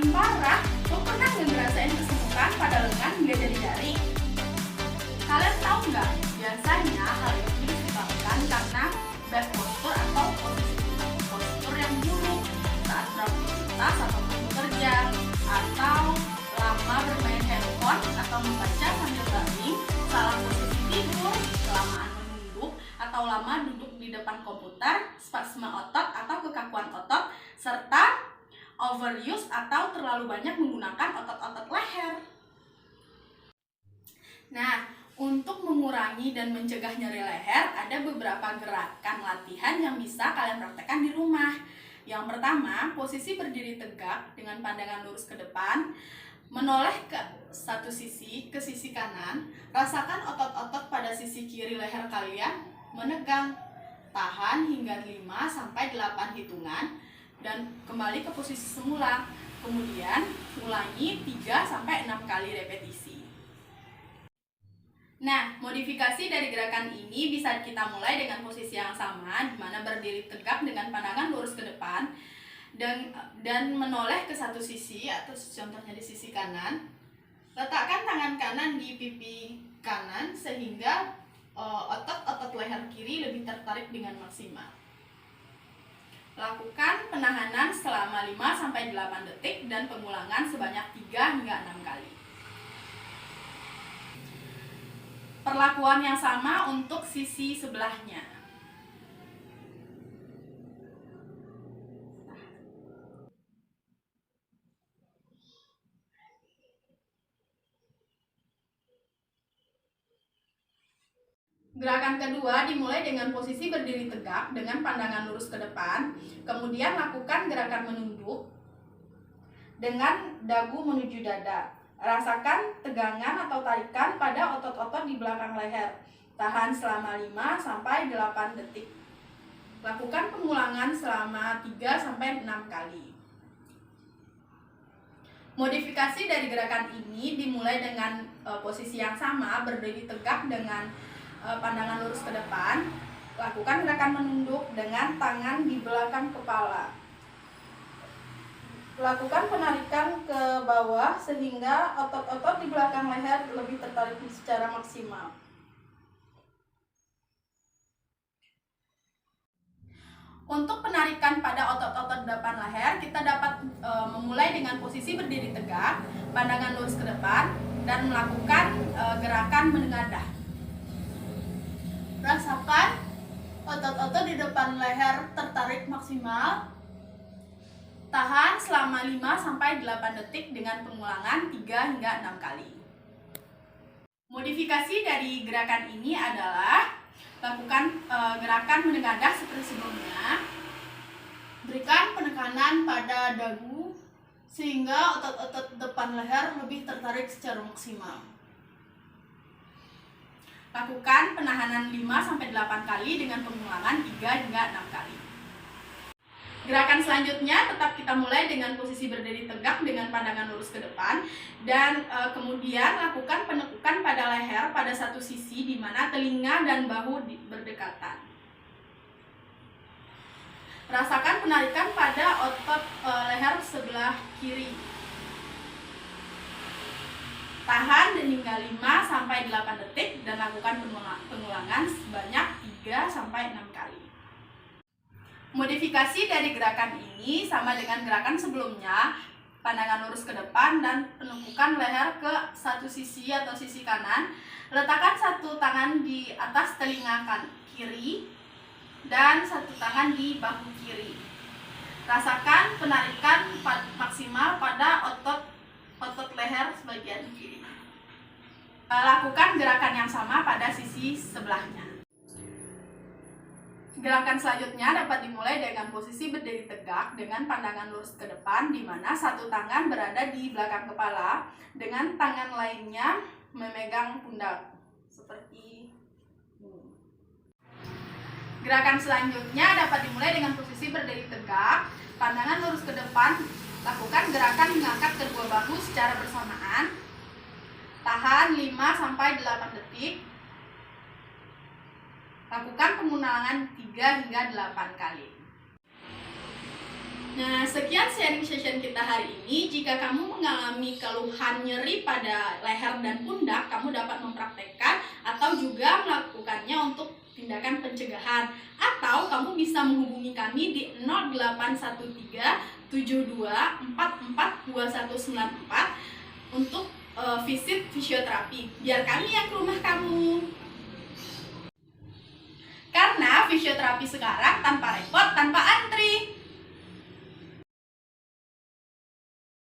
paling parah, lo pernah ngerasain kesemutan pada lengan nggak jari-jari? Kalian tahu nggak? Biasanya hal ini disebabkan karena bad posture atau postur yang buruk saat beraktivitas ataupun bekerja, atau lama bermain handphone atau membaca sambil baring, salah posisi tidur, kelamaan menunduk, atau lama duduk di depan komputer, spasme otot atau kekakuan otot, serta overuse atau terlalu banyak menggunakan otot-otot leher. Nah, untuk mengurangi dan mencegah nyeri leher, ada beberapa gerakan latihan yang bisa kalian praktekkan di rumah. Yang pertama, posisi berdiri tegak dengan pandangan lurus ke depan, menoleh ke satu sisi, ke sisi kanan. Rasakan otot-otot pada sisi kiri leher kalian menegang. Tahan hingga 5-8 hitungan dan kembali ke posisi semula. Kemudian ulangi 3-6 kali repetisi. Nah, modifikasi dari gerakan ini bisa kita mulai dengan posisi yang sama, di mana berdiri tegak dengan pandangan lurus ke depan dan menoleh ke satu sisi, atau contohnya di sisi kanan. Letakkan tangan kanan di pipi kanan sehingga otot-otot leher kiri lebih tertarik dengan maksimal. Lakukan penahanan selama 5-8 detik dan pengulangan sebanyak 3-6 kali. Perlakuan yang sama untuk sisi sebelahnya. Gerakan kedua dimulai dengan posisi berdiri tegak dengan pandangan lurus ke depan. Kemudian lakukan gerakan menunduk dengan dagu menuju dada. Rasakan tegangan atau tarikan pada otot-otot di belakang leher. Tahan selama 5-8 detik. Lakukan pengulangan selama 3-6 kali. Modifikasi dari gerakan ini dimulai dengan posisi yang sama, berdiri tegak dengan pandangan lurus ke depan. Lakukan gerakan menunduk dengan tangan di belakang kepala. Lakukan penarikan ke bawah sehingga otot-otot di belakang leher lebih tertarik secara maksimal. Untuk penarikan pada otot-otot depan leher, kita dapat memulai dengan posisi berdiri tegak, pandangan lurus ke depan, dan melakukan gerakan menengadah. Rasakan otot-otot di depan leher tertarik maksimal. Tahan selama 5-8 detik dengan pengulangan 3-6 kali. Modifikasi dari gerakan ini adalah lakukan gerakan menengadah seperti sebelumnya. Berikan penekanan pada dagu sehingga otot-otot depan leher lebih tertarik secara maksimal. Lakukan penahanan 5-8 kali dengan pengulangan 3-6 kali. Gerakan selanjutnya tetap kita mulai dengan posisi berdiri tegak dengan pandangan lurus ke depan, dan kemudian lakukan penekukan pada leher pada satu sisi di mana telinga dan bahu berdekatan. Rasakan penarikan pada otot leher sebelah kiri. Tahan hingga 5-8 detik dan lakukan pengulangan sebanyak 3-6 kali. Modifikasi dari gerakan ini sama dengan gerakan sebelumnya, pandangan lurus ke depan dan penekukan leher ke satu sisi atau sisi kanan. Letakkan satu tangan di atas telinga kiri dan satu tangan di bahu kiri. Rasakan penarikan maksimal pada otot leher sebagian kiri. Lakukan gerakan yang sama pada sisi sebelahnya. Gerakan selanjutnya dapat dimulai dengan posisi berdiri tegak dengan pandangan lurus ke depan, di mana satu tangan berada di belakang kepala dengan tangan lainnya memegang pundak seperti ini. Gerakan selanjutnya dapat dimulai dengan posisi berdiri tegak, pandangan lurus ke depan. Lakukan gerakan mengangkat kedua bahu secara bersamaan. Tahan 5-8 detik. Lakukan pengulangan 3-8 kali. Nah, sekian sharing session kita hari ini. Jika kamu mengalami keluhan nyeri pada leher dan pundak, kamu dapat mempraktekkan atau juga melakukannya untuk tindakan pencegahan. Atau kamu bisa menghubungi kami di 0813 72 44 2194 untuk visit fisioterapi. Biar kami yang ke rumah kamu. Karena fisioterapi sekarang tanpa repot, tanpa antri.